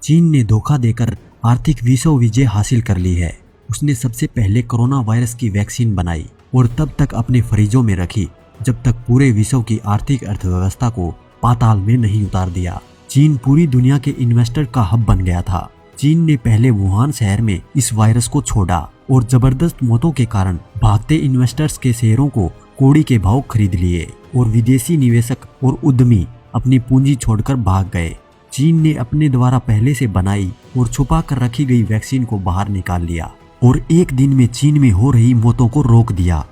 चीन ने धोखा देकर आर्थिक विश्व विजय हासिल कर ली है। उसने सबसे पहले कोरोना वायरस की वैक्सीन बनाई और तब तक अपने फ्रिजों में रखी जब तक पूरे विश्व की आर्थिक अर्थव्यवस्था को पाताल में नहीं उतार दिया। चीन पूरी दुनिया के इन्वेस्टर का हब बन गया था। चीन ने पहले वुहान शहर में इस वायरस को छोड़ा और जबरदस्त मौतों के कारण भागते इन्वेस्टर्स के शेयरों को कौड़ी के भाव खरीद लिए और विदेशी निवेशक और उद्यमी अपनी पूंजी छोड़कर भाग गए। चीन ने अपने द्वारा पहले से बनाई और छुपा कर रखी गई वैक्सीन को बाहर निकाल लिया और एक दिन में चीन में हो रही मौतों को रोक दिया।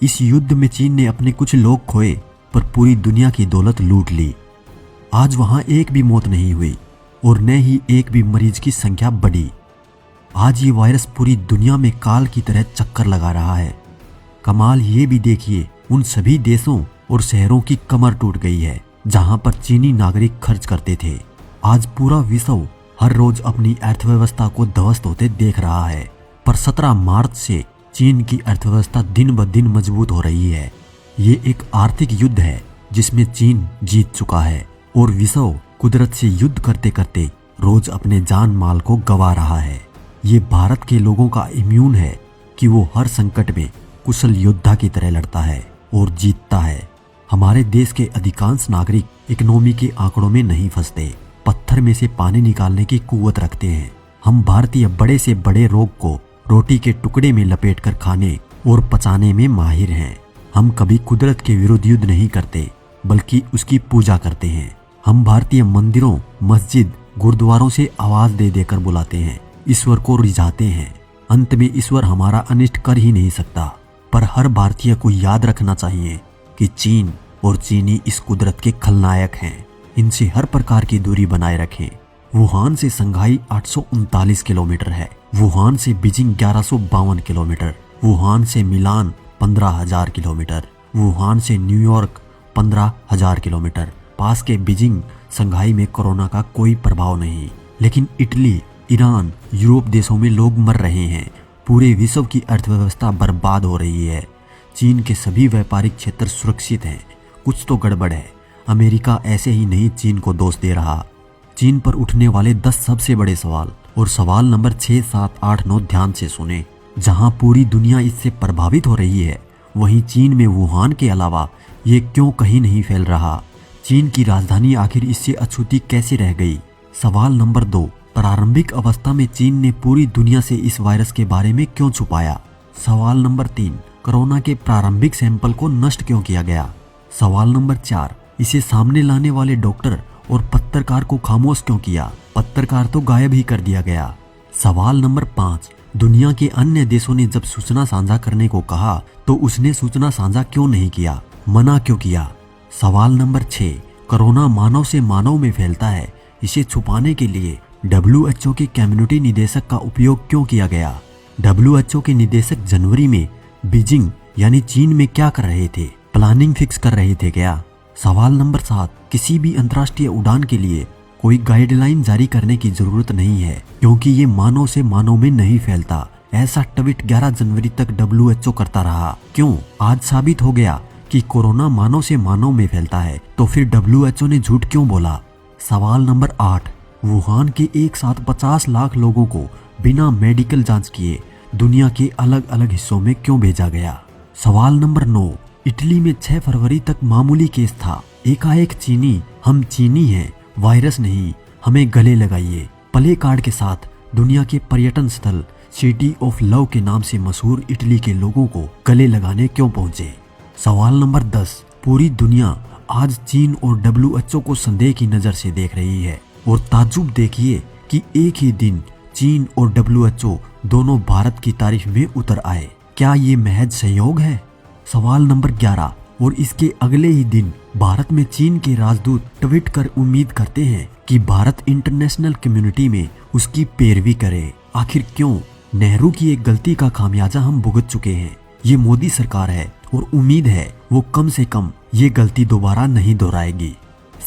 इस युद्ध में चीन ने अपने कुछ लोग खोए पर पूरी दुनिया की दौलत लूट ली। आज वहां एक भी मौत नहीं हुई और न ही एक भी मरीज की संख्या बढ़ी। आज ये वायरस पूरी दुनिया में काल की तरह चक्कर लगा रहा है। कमाल ये भी देखिए, उन सभी देशों और शहरों की कमर टूट गई है जहां पर चीनी नागरिक खर्च करते थे। आज पूरा विश्व हर रोज अपनी अर्थव्यवस्था को ध्वस्त होते देख रहा है, पर 17 मार्च से चीन की अर्थव्यवस्था दिन ब दिन मजबूत हो रही है। ये एक आर्थिक युद्ध है जिसमें चीन जीत चुका है और विश्व कुदरत से युद्ध करते करते रोज अपने जान माल को गंवा रहा है। ये भारत के लोगों का इम्यून है कि वो हर संकट में कुशल योद्धा की तरह लड़ता है और जीतता है। हमारे देश के अधिकांश नागरिक इकोनॉमी के आंकड़ों में नहीं फंसते, पत्थर में से पानी निकालने की कुव्वत रखते हैं। हम भारतीय बड़े से बड़े रोग को रोटी के टुकड़े में लपेटकर खाने और पचाने में माहिर हैं। हम कभी कुदरत के विरुद्ध युद्ध नहीं करते बल्कि उसकी पूजा करते हैं। हम भारतीय मंदिरों, मस्जिद, गुरुद्वारों से आवाज दे देकर बुलाते हैं, ईश्वर को रिझाते हैं। अंत में ईश्वर हमारा अनिष्ट कर ही नहीं सकता, पर हर भारतीय को याद रखना चाहिए कि चीन और चीनी इस कुदरत के खलनायक हैं। इनसे हर प्रकार की दूरी बनाए रखें। वुहान से संघाई 839 किलोमीटर है, वुहान से बीजिंग 1152 किलोमीटर, वुहान से मिलान 15,000 किलोमीटर, वुहान से न्यूयॉर्क 15,000 किलोमीटर। पास के बीजिंग संघाई में कोरोना का कोई प्रभाव नहीं, लेकिन इटली, ईरान, यूरोप देशों में लोग मर रहे हैं। पूरे विश्व की अर्थव्यवस्था बर्बाद हो रही है। चीन के सभी व्यापारिक क्षेत्र सुरक्षित हैं। कुछ तो गड़बड़ है। अमेरिका ऐसे ही नहीं चीन को दोष दे रहा। चीन पर उठने वाले 10 सबसे बड़े सवाल और सवाल नंबर 6, 7, 8, 9 ध्यान से सुने। जहां पूरी दुनिया इससे प्रभावित हो रही है, वहीं चीन में वुहान के अलावा ये क्यों कहीं नहीं फैल रहा? चीन की राजधानी आखिर इससे अछूती कैसे रह गई? सवाल नंबर 2, प्रारंभिक अवस्था में चीन ने पूरी दुनिया से इस वायरस के बारे में क्यों छुपाया? सवाल नंबर 3, कोरोना के प्रारंभिक सैंपल को नष्ट क्यों किया गया? सवाल नंबर 4, इसे सामने लाने वाले डॉक्टर और पत्रकार को खामोश क्यों किया? पत्रकार तो गायब ही कर दिया गया। सवाल नंबर 5, दुनिया के अन्य देशों ने जब सूचना साझा करने को कहा तो उसने सूचना साझा क्यों नहीं किया? मना क्यों किया? सवाल नंबर 6, कोरोना मानव से मानव में फैलता है, इसे छुपाने के लिए WHO के कम्युनिटी निदेशक का उपयोग क्यों किया गया? WHO के निदेशक जनवरी में बीजिंग यानी चीन में क्या कर रहे थे? प्लानिंग फिक्स कर रहे थे क्या? सवाल नंबर 7, किसी भी अंतर्राष्ट्रीय उड़ान के लिए कोई गाइडलाइन जारी करने की जरूरत नहीं है क्योंकि ये मानव से मानव में नहीं फैलता। ऐसा ट्वीट 11 जनवरी तक WHO करता रहा। क्यों? आज साबित हो गया कि कोरोना मानव से मानव में फैलता है, तो फिर WHO ने झूठ क्यों बोला? सवाल नंबर 8, वुहान के एक साथ 50 लाख लोगों को बिना मेडिकल जांच किए दुनिया के अलग अलग हिस्सों में क्यों भेजा गया? सवाल नंबर 9, इटली में 6 फरवरी तक मामूली केस था, एकाएक चीनी, हम चीनी हैं, वायरस नहीं, हमें गले लगाइए प्ले कार्ड के साथ दुनिया के पर्यटन स्थल सिटी ऑफ लव के नाम से मशहूर इटली के लोगों को गले लगाने क्यों पहुंचे? सवाल नंबर 10, पूरी दुनिया आज चीन और WHO को संदेह की नजर से देख रही है और ताज्जुब देखिए कि एक ही दिन चीन और WHO दोनों भारत की तारीफ में उतर आए। क्या ये महज संयोग है? सवाल नंबर 11, और इसके अगले ही दिन भारत में चीन के राजदूत ट्वीट कर उम्मीद करते हैं कि भारत इंटरनेशनल कम्युनिटी में उसकी पैरवी करे। आखिर क्यों? नेहरू की एक गलती का खामियाजा हम भुगत चुके हैं। ये मोदी सरकार है और उम्मीद है वो कम से कम ये गलती दोबारा नहीं दोहराएगी।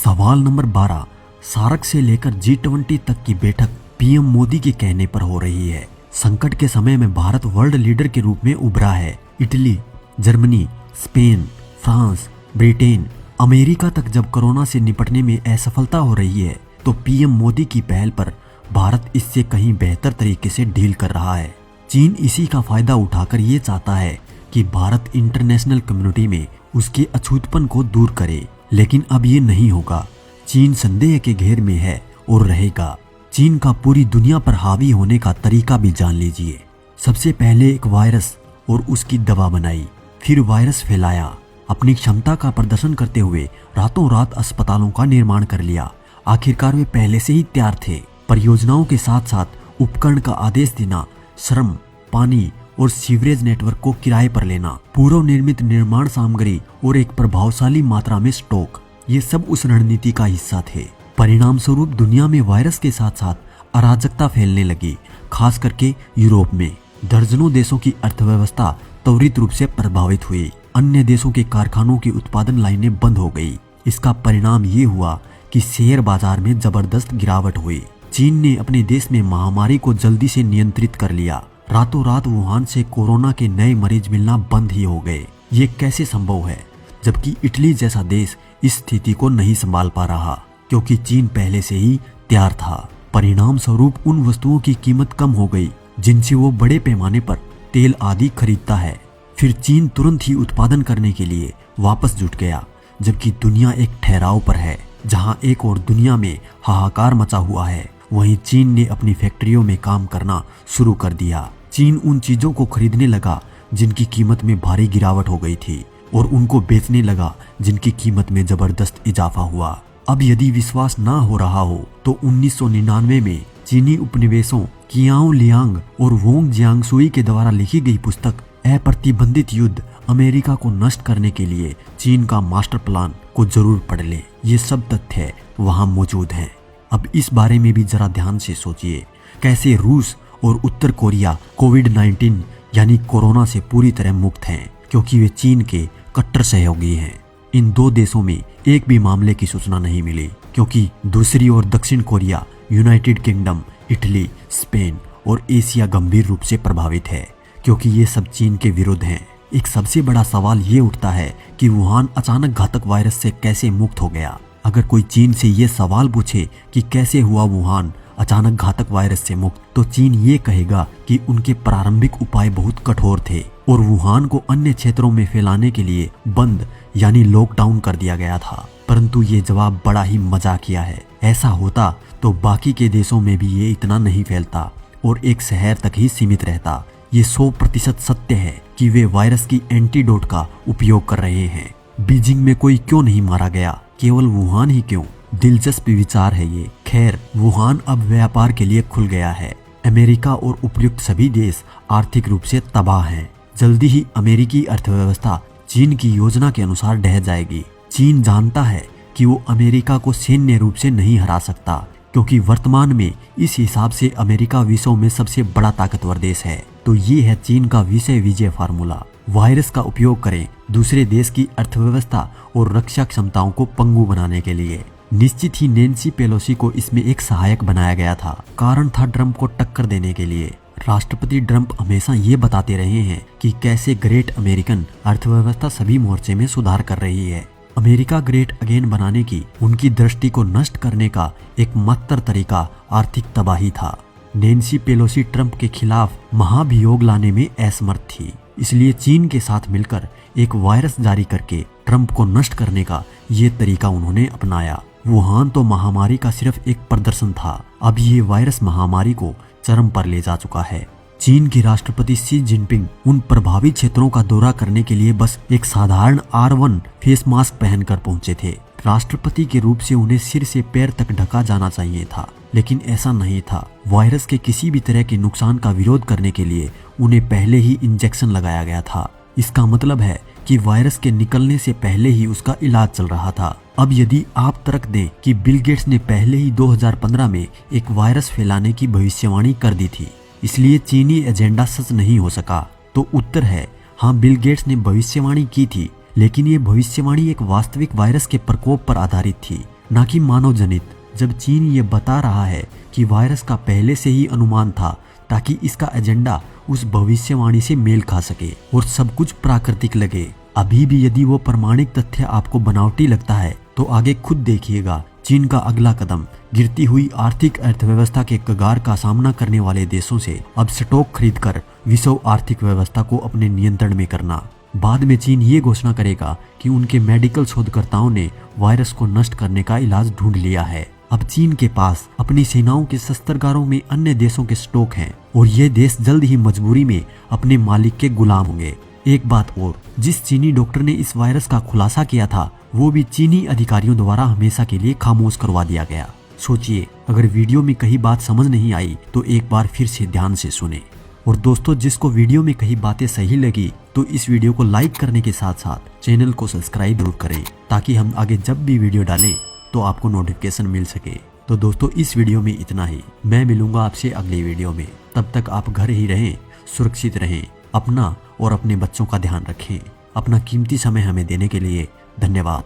सवाल नंबर 12, सार्क से लेकर G20 तक की बैठक PM मोदी के कहने पर हो रही है। संकट के समय में भारत वर्ल्ड लीडर के रूप में उभरा है। Italy, Germany, Spain, France, Britain, America तक जब कोरोना से निपटने में असफलता हो रही है तो PM मोदी की पहल पर भारत इससे कहीं बेहतर तरीके से डील कर रहा है। चीन इसी का फायदा उठाकर ये चाहता है कि भारत इंटरनेशनल कम्युनिटी में उसके अछूतपन को दूर करे, लेकिन अब ये नहीं होगा। चीन संदेह के घेर में है और रहेगा। चीन का पूरी दुनिया पर हावी होने का तरीका भी जान लीजिए। सबसे पहले एक वायरस और उसकी दवा बनाई, फिर वायरस फैलाया, अपनी क्षमता का प्रदर्शन करते हुए रातों रात अस्पतालों का निर्माण कर लिया। आखिरकार वे पहले से ही तैयार थे। परियोजनाओं के साथ साथ उपकरण का आदेश देना, श्रम, पानी और सीवरेज नेटवर्क को किराए पर लेना, पूर्व निर्मित निर्माण सामग्री और एक प्रभावशाली मात्रा में स्टॉक, ये सब उस रणनीति का हिस्सा थे। परिणाम स्वरूप दुनिया में वायरस के साथ साथ अराजकता फैलने लगी, खास करके यूरोप में। दर्जनों देशों की अर्थव्यवस्था त्वरित रूप से प्रभावित हुई। अन्य देशों के कारखानों की उत्पादन लाइनें बंद हो गई। इसका परिणाम ये हुआ कि शेयर बाजार में जबरदस्त गिरावट हुई। चीन ने अपने देश में महामारी को जल्दी से नियंत्रित कर लिया। रातों रात वुहान से कोरोना के नए मरीज मिलना बंद ही हो गए। ये कैसे संभव है, जबकि इटली जैसा देश इस स्थिति को नहीं संभाल पा रहा, क्योंकि चीन पहले से ही तैयार था। परिणाम स्वरूप उन वस्तुओं की कीमत कम हो गई जिनसे वो बड़े पैमाने पर तेल आदि खरीदता है। फिर चीन तुरंत ही उत्पादन करने के लिए वापस जुट गया, जबकि दुनिया एक ठहराव पर है। जहां एक और दुनिया में हाहाकार मचा हुआ है, वहीं चीन ने अपनी फैक्ट्रियों में काम करना शुरू कर दिया। चीन उन चीजों को खरीदने लगा जिनकी कीमत में भारी गिरावट हो गई थी और उनको बेचने लगा जिनकी कीमत में जबरदस्त इजाफा हुआ। अब यदि विश्वास ना हो रहा हो तो 1999 में चीनी उपनिवेशों कियाओ लियांग और वोंग जियांगसुई के द्वारा लिखी गई पुस्तक अप्रतिबंधित युद्ध, अमेरिका को नष्ट करने के लिए चीन का मास्टर प्लान को जरूर पढ़ ले। ये सब तथ्य वहां मौजूद हैं। अब इस बारे में भी जरा ध्यान से सोचिए, कैसे रूस और उत्तर कोरिया कोविड-19 यानी कोरोना से पूरी तरह मुक्त हैं, क्योंकि वे चीन के कट्टर सहयोगी हैं। इन दो देशों में एक भी मामले की सूचना नहीं मिली, क्योंकि दूसरी ओर दक्षिण Korea, United kingdom, Italy, Spain और एशिया गंभीर रूप से प्रभावित है, क्योंकि ये सब चीन के विरुद्ध हैं। एक सबसे बड़ा सवाल ये उठता है कि वुहान अचानक घातक वायरस से कैसे मुक्त हो गया। अगर कोई चीन से ये सवाल पूछे कि कैसे हुआ वुहान अचानक घातक वायरस से मुक्त, तो चीन ये कहेगा कि उनके प्रारंभिक उपाय बहुत कठोर थे और वुहान को अन्य क्षेत्रों में फैलाने के लिए बंद यानी लॉकडाउन कर दिया गया था। परंतु ये जवाब बड़ा ही मजाकिया है। ऐसा होता तो बाकी के देशों में भी ये इतना नहीं फैलता और एक शहर तक ही सीमित रहता। ये 100% सत्य है कि वे वायरस की एंटीडोट का उपयोग कर रहे हैं। बीजिंग में कोई क्यों नहीं मारा गया, केवल वुहान ही क्यों? दिलचस्प विचार है ये। खैर, वुहान अब व्यापार के लिए खुल गया है। अमेरिका और उपयुक्त सभी देश आर्थिक रूप से तबाह हैं। जल्दी ही अमेरिकी अर्थव्यवस्था चीन की योजना के अनुसार ढह जाएगी। चीन जानता है कि वो अमेरिका को सैन्य रूप से नहीं हरा सकता, क्योंकि वर्तमान में इस हिसाब से अमेरिका विश्व में सबसे बड़ा ताकतवर देश है। तो ये है चीन का विषय विजय फार्मूला। वायरस का उपयोग करें दूसरे देश की अर्थव्यवस्था और रक्षा क्षमताओं को पंगु बनाने के लिए। निश्चित ही नैन्सी पेलोसी को इसमें एक सहायक बनाया गया था। कारण था ट्रंप को टक्कर देने के लिए। राष्ट्रपति ट्रंप हमेशा ये बताते रहे हैं कि कैसे ग्रेट अमेरिकन अर्थव्यवस्था सभी मोर्चे में सुधार कर रही है। अमेरिका ग्रेट अगेन बनाने की उनकी दृष्टि को नष्ट करने का एकमात्र तरीका आर्थिक तबाही था। नैन्सी पेलोसी ट्रंप के खिलाफ महाभियोग लाने में असमर्थ थी, इसलिए चीन के साथ मिलकर एक वायरस जारी करके ट्रंप को नष्ट करने का ये तरीका उन्होंने अपनाया। वुहान तो महामारी का सिर्फ एक प्रदर्शन था, अब ये वायरस महामारी को चरम पर ले जा चुका है। चीन के राष्ट्रपति शी जिनपिंग उन प्रभावित क्षेत्रों का दौरा करने के लिए बस एक साधारण R1 फेस मास्क पहनकर पहुंचे थे। राष्ट्रपति के रूप से उन्हें सिर से पैर तक ढका जाना चाहिए था, लेकिन ऐसा नहीं था। वायरस के किसी भी तरह के नुकसान का विरोध करने के लिए उन्हें पहले ही इंजेक्शन लगाया गया था। इसका मतलब है कि वायरस के निकलने से पहले ही उसका इलाज चल रहा था। अब यदि आप तर्क दें कि बिल गेट्स ने पहले ही 2015 में एक वायरस फैलाने की भविष्यवाणी कर दी थी, इसलिए चीनी एजेंडा सच नहीं हो सका, तो उत्तर है हाँ, बिल गेट्स ने भविष्यवाणी की थी, लेकिन ये भविष्यवाणी एक वास्तविक वायरस के प्रकोप पर आधारित थी, न कि मानव जनित। जब चीन ये बता रहा है कि वायरस का पहले से ही अनुमान था, ताकि इसका एजेंडा उस भविष्यवाणी से मेल खा सके और सब कुछ प्राकृतिक लगे। अभी भी यदि वो प्रमाणिक तथ्य आपको बनावटी लगता है, तो आगे खुद देखिएगा चीन का अगला कदम गिरती हुई आर्थिक अर्थव्यवस्था के कगार का सामना करने वाले देशों से अब स्टॉक खरीदकर विश्व आर्थिक व्यवस्था को अपने नियंत्रण में करना। बाद में चीन ये घोषणा करेगा कि उनके मेडिकल शोधकर्ताओं ने वायरस को नष्ट करने का इलाज ढूंढ लिया है। अब चीन के पास अपनी सेनाओं के शस्त्रागारों में अन्य देशों के स्टॉक हैं और ये देश जल्द ही मजबूरी में अपने मालिक के गुलाम होंगे। एक बात और, जिस चीनी डॉक्टर ने इस वायरस का खुलासा किया था वो भी चीनी अधिकारियों द्वारा हमेशा के लिए खामोश करवा दिया गया। सोचिए, अगर वीडियो में कहीं बात समझ नहीं आई तो एक बार फिर से ध्यान से सुने। और दोस्तों, जिसको वीडियो में कहीं बातें सही लगी तो इस वीडियो को लाइक करने के साथ साथ चैनल को सब्सक्राइब जरूर करें, ताकि हम आगे जब भी वीडियो डालें तो आपको नोटिफिकेशन मिल सके। तो दोस्तों, इस वीडियो में इतना ही। मैं मिलूंगा आपसे अगली वीडियो में। तब तक आप घर ही रहें, सुरक्षित रहें, अपना और अपने बच्चों का ध्यान रखें। अपना कीमती समय हमें देने के लिए धन्यवाद।